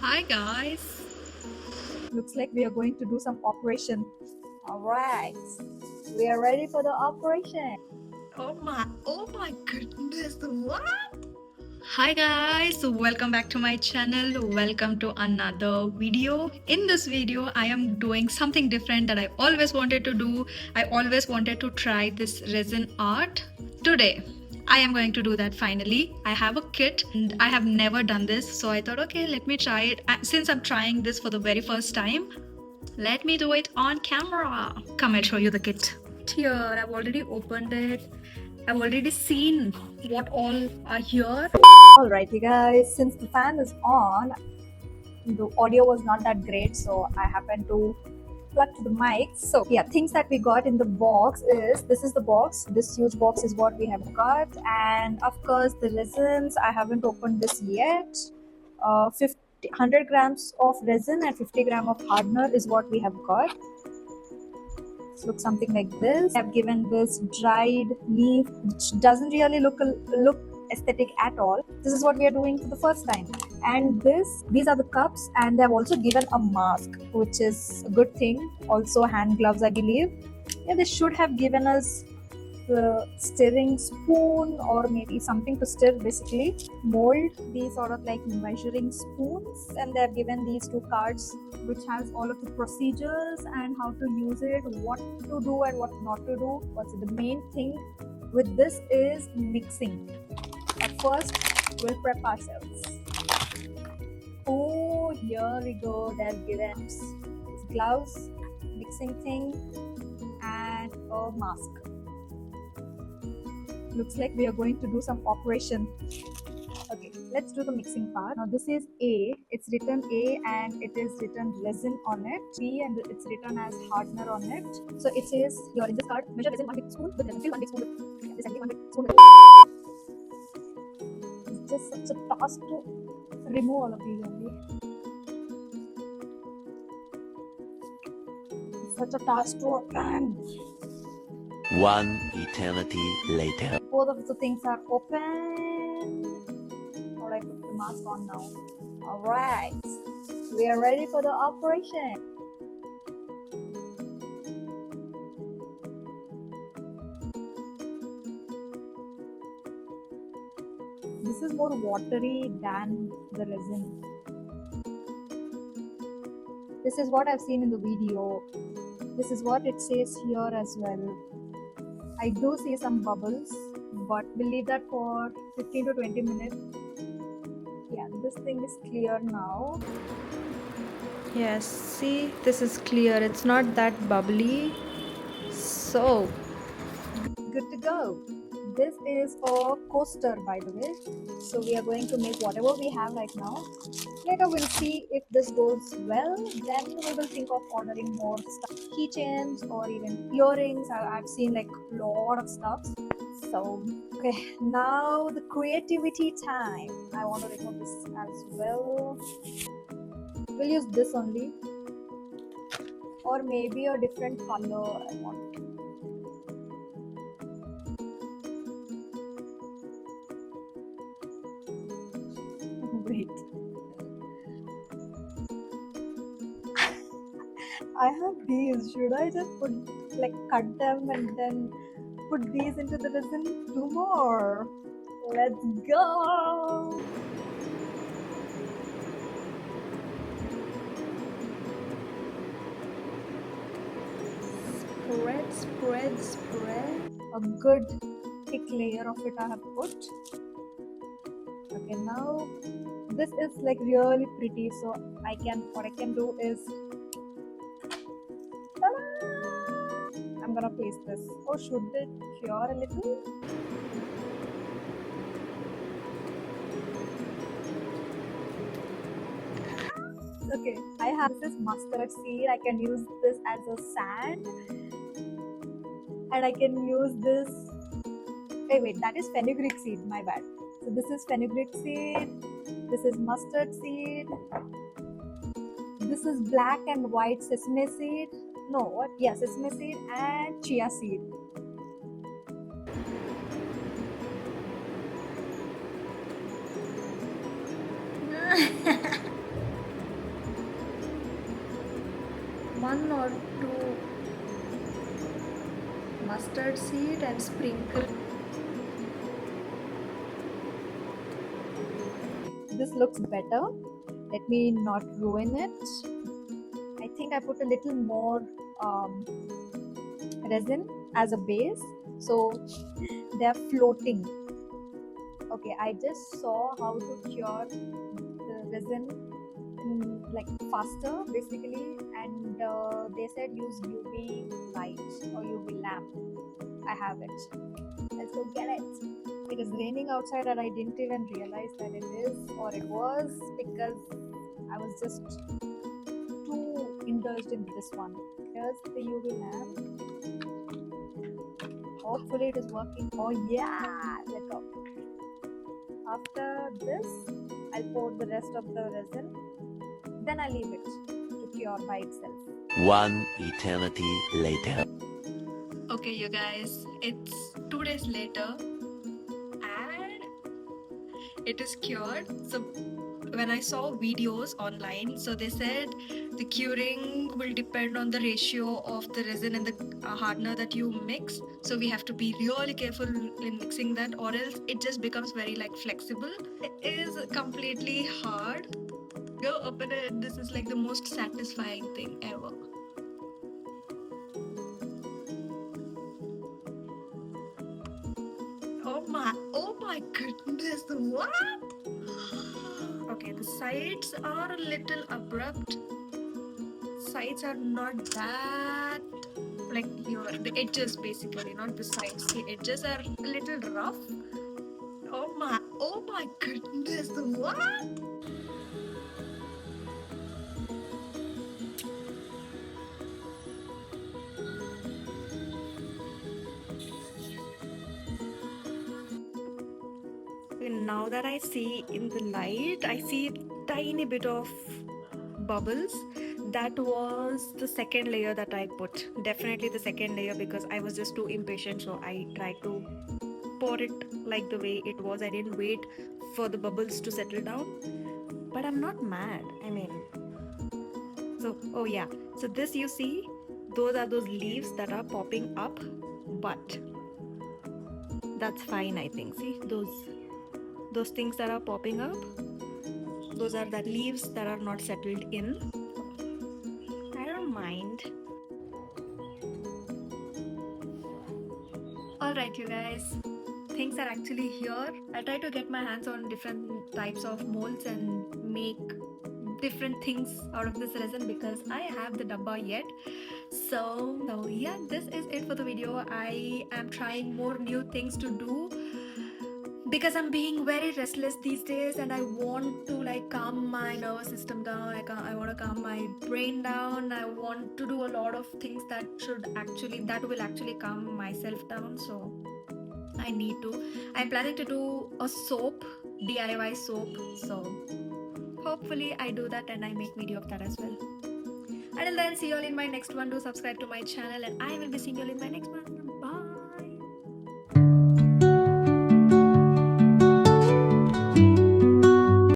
Hi guys. Looks like we are going to do some operation. Alright, we are ready for the operation. Oh my goodness. What? Hi guys, welcome back to my channel. Welcome to another video. In this video, I am doing something different that I always wanted to do. I always wanted to try this resin art. Today, I am going to do that finally. I have a kit and I have never done this, so I thought, okay, let me try it. Since I'm trying this for the very first time, let me do it on camera. Come, I'll show you the kit. Here, I've already opened it. I've already seen what all are here. Alright, you guys, since the fan is on, the audio was not that great, so I happened to plug to the mic. So, yeah, things that we got in the box is this is the box. This huge box is what we have got, and of course, the resins. I haven't opened this yet. 100 grams of resin and 50 gram of hardener is what we have got. Looks something like this. I've given this dried leaf, which doesn't really look aesthetic at all. This is what we are doing for the first time. And these are the cups, and they've also given a mask, which is a good thing. Also hand gloves, I believe. Yeah, they should have given us the stirring spoon or maybe something to stir, basically mold these sort of like measuring spoons, and they have given these two cards which has all of the procedures and how to use it, what to do and what not to do. What's the main thing with this is mixing. At first we'll prep ourselves. Oh, here we go. They've given gloves, mixing thing, and a mask. Looks like we are going to do some operation. Okay, let's do the mixing part. Now this is A, it's written A and it is written resin on it. B and it's written as hardener on it. So it says here in this card, measure resin 1 big spoon with resin, fill 1 big spoon with this, 1 big spoon with. It's just such a task to remove all of these only. It's such a task to open. One eternity later. Both of the things are open. Or I put the mask on now. Alright, we are ready for the operation. This is more watery than the resin. This is what I've seen in the video. This is what it says here as well. I do see some bubbles, but we'll leave that for 15 to 20 minutes. Yeah, this thing is clear now. Yes, see, this is clear. It's not that bubbly. So, Good to go. This is a coaster, by the way. So we are going to make whatever we have right now. Later we'll see if this goes well. Then we will think of ordering more stuff, keychains or even earrings. I've seen like a lot of stuff. So okay, now the creativity time. I want to remove this as well. We'll use this only, or maybe a different color. I want. Wait. I have these. Should I just cut them and then put these into the resin? Two more. Let's go. spread. A good thick layer of it I have put. Okay, now this is like really pretty, so what I can do is ta-da! I'm gonna place this. Oh, should it cure a little? Okay, I have this mustard seed. I can use this as a sand, and I can use this. Hey, wait, that is fenugreek seed. My bad. So this is fenugreek seed. This is mustard seed. This is black and white sesame seed. No, what? Yeah, sesame seed and chia seed. one or two mustard seed and sprinkle. This looks better. Let me not ruin it. I think I put a little more resin as a base, so they're floating. Okay, I just saw how to cure the resin like faster basically, and they said use UV light or UV lamp. I have it. Let's go get it. It is raining outside and I didn't even realize that it is, or it was, because I was just too indulged in this one. Here's the UV lamp. Hopefully it is working. Oh yeah, let go. After this, I'll pour the rest of the resin. Then I leave it to cure by itself. One eternity later. Okay, you guys, it's 2 days later and it is cured. So when I saw videos online, so they said the curing will depend on the ratio of the resin and the hardener that you mix. So we have to be really careful in mixing that, or else it just becomes very like flexible. It is completely hard. Go open it. This is like the most satisfying thing ever. Oh my goodness, what? Okay, the sides are a little abrupt. Sides are not that like here. The edges basically, not the sides. The edges are a little rough. Oh my goodness, what? Now that I see in the light, I see tiny bit of bubbles. That was the second layer that I put. Definitely the second layer, because I was just too impatient, so I tried to pour it like the way it was. I didn't wait for the bubbles to settle down. But I'm not mad. I mean, so oh yeah. So this, you see, those are those leaves that are popping up, but that's fine, I think. See those things that are popping up, those are the leaves that are not settled in. I don't mind. Alright, you guys, things are actually here. I'll try to get my hands on different types of molds and make different things out of this resin, because I have the dabba yet. So yeah, this is it for the video. I am trying more new things to do, because I'm being very restless these days and I want to like calm my nervous system down. I want to calm my brain down. I want to do a lot of things that will actually calm myself down. So I'm planning to do a soap, DIY soap. So hopefully I do that and I make video of that as well. Until then, see you all in my next one. Do subscribe to my channel and I will be seeing you all in my next one.